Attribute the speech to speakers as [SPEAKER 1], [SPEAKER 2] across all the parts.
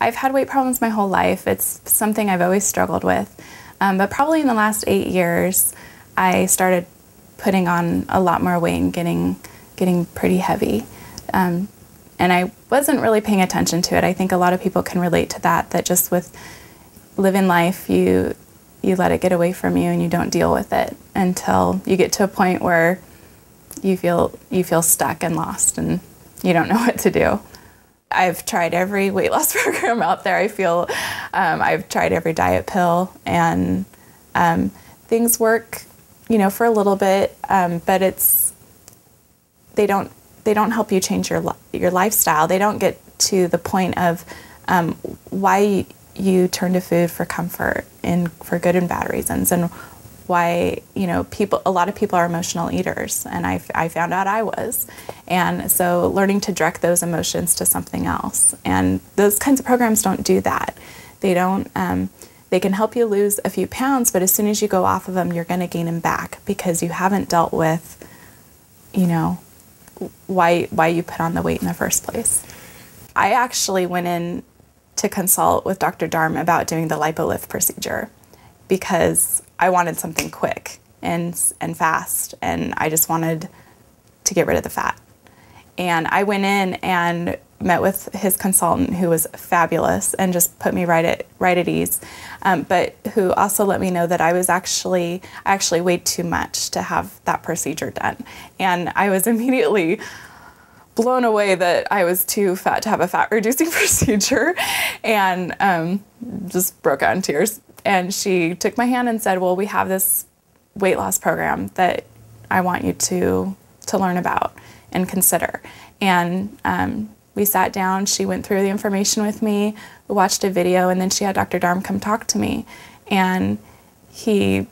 [SPEAKER 1] I've had weight problems my whole life. It's something I've always struggled with. But probably in the last 8 years, I started putting on a lot more weight and getting pretty heavy. And I wasn't really paying attention to it. I think a lot of people can relate to that just with living life, you let it get away from you and you don't deal with it until you get to a point where you feel stuck and lost and you don't know what to do. I've tried every weight loss program out there. I feel I've tried every diet pill, and things work, for a little bit, but they don't help you change your lifestyle. They don't get to the point of why you turn to food for comfort and for good and bad reasons, and why a lot of people are emotional eaters, and I found out I was. And so learning to direct those emotions to something else, and those kinds of programs don't do that. They don't they can help you lose a few pounds, but as soon as you go off of them, you're going to gain them back because you haven't dealt with why you put on the weight in the first place. I actually went in to consult with Dr. Darm about doing the lipolift procedure because I wanted something quick and fast, and I just wanted to get rid of the fat. And I went in and met with his consultant, who was fabulous and just put me right at ease, but who also let me know that I actually weighed too much to have that procedure done. And I was immediately blown away that I was too fat to have a fat reducing procedure, and just broke out in tears. And she took my hand and said, well, we have this weight loss program that I want you to learn about and consider. And we sat down, she went through the information with me, we watched a video, and then she had Dr. Darm come talk to me. And he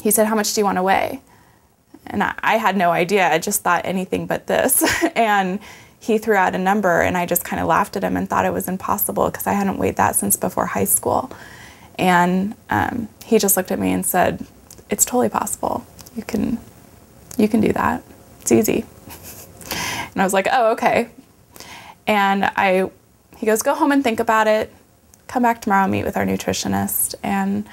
[SPEAKER 1] said, how much do you want to weigh? And I had no idea, I just thought anything but this. And he threw out a number, and I just kind of laughed at him and thought it was impossible because I hadn't weighed that since before high school. And he just looked at me and said, it's totally possible. You can do that. It's easy. And I was like, oh, okay. And he goes, go home and think about it. Come back tomorrow and meet with our nutritionist and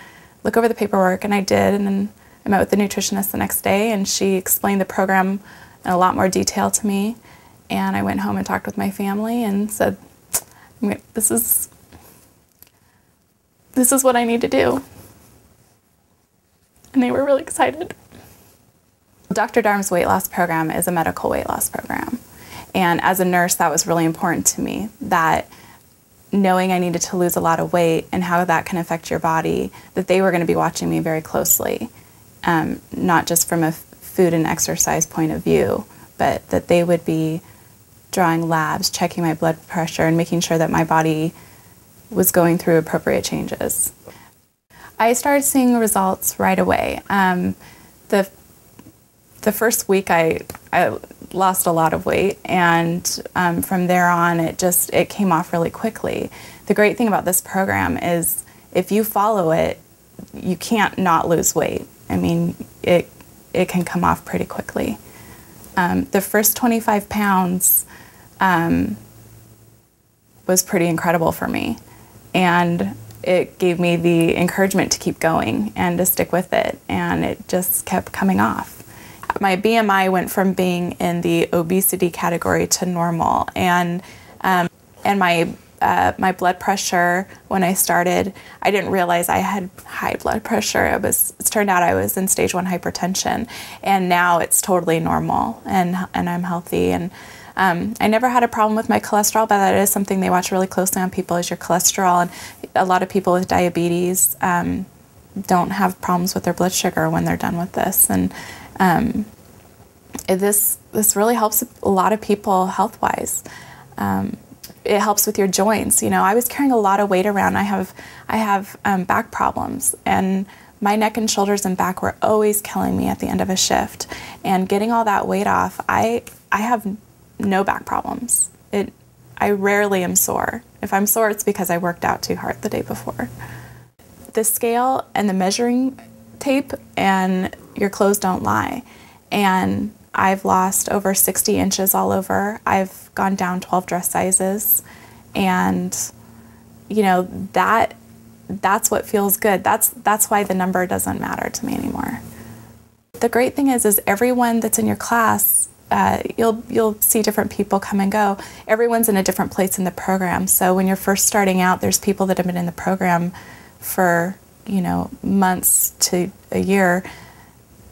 [SPEAKER 1] look over the paperwork. And I did. And then I met with the nutritionist the next day, and she explained the program in a lot more detail to me. And I went home and talked with my family and said, this is what I need to do. And they were really excited. Dr. Darm's weight loss program is a medical weight loss program. And as a nurse, that was really important to me, that knowing I needed to lose a lot of weight and how that can affect your body, that they were going to be watching me very closely, not just from a food and exercise point of view, but that they would be drawing labs, checking my blood pressure, and making sure that my body was going through appropriate changes. I started seeing results right away. The first week I lost a lot of weight, and from there on it came off really quickly. The great thing about this program is if you follow it, you can't not lose weight. I mean, it can come off pretty quickly. The first 25 pounds was pretty incredible for me, and it gave me the encouragement to keep going and to stick with it, and it just kept coming off. My BMI went from being in the obesity category to normal, and my blood pressure, when I started, I didn't realize I had high blood pressure. It turned out I was in stage 1 hypertension, and now it's totally normal, and I'm healthy. And I never had a problem with my cholesterol, but that is something they watch really closely on people, is your cholesterol. And a lot of people with diabetes don't have problems with their blood sugar when they're done with this. And this really helps a lot of people health-wise. It helps with your joints. I was carrying a lot of weight around. I have back problems, and my neck and shoulders and back were always killing me at the end of a shift. And getting all that weight off, I have no back problems. I rarely am sore. If I'm sore, it's because I worked out too hard the day before. The scale and the measuring tape and your clothes don't lie. And I've lost over 60 inches all over. I've gone down 12 dress sizes, and you know, that's what feels good. That's why the number doesn't matter to me anymore. The great thing is everyone that's in your class, you'll see different people come and go. Everyone's in a different place in the program. So when you're first starting out, there's people that have been in the program for, you know, months to a year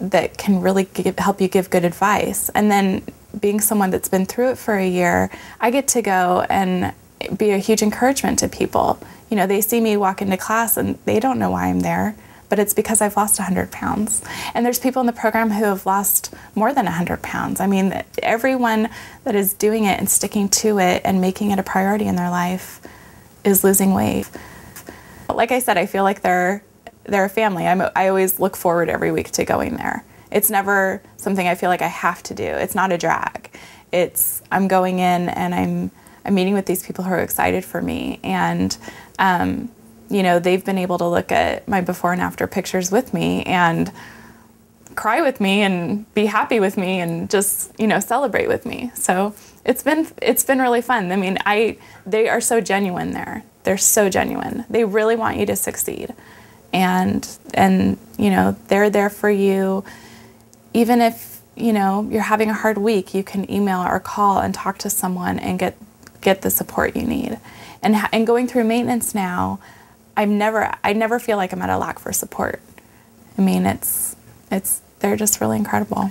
[SPEAKER 1] that can really help you give good advice. And then being someone that's been through it for a year, I get to go and be a huge encouragement to people. You know, they see me walk into class and they don't know why I'm there, but it's because I've lost 100 pounds. And there's people in the program who have lost more than 100 pounds. I mean, everyone that is doing it and sticking to it and making it a priority in their life is losing weight. Like I said, I feel like they're a family. I always look forward every week to going there. It's never something I feel like I have to do. It's not a drag. I'm going in and I'm meeting with these people who are excited for me. And, you know, they've been able to look at my before and after pictures with me and cry with me and be happy with me and just, you know, celebrate with me. So it's been really fun. I mean, they are so genuine there. They're so genuine. They really want you to succeed. And you know, they're there for you. Even if, you know, you're having a hard week, you can email or call and talk to someone and get the support you need. And going through maintenance now, I never feel like I'm at a lack for support. I mean, they're just really incredible.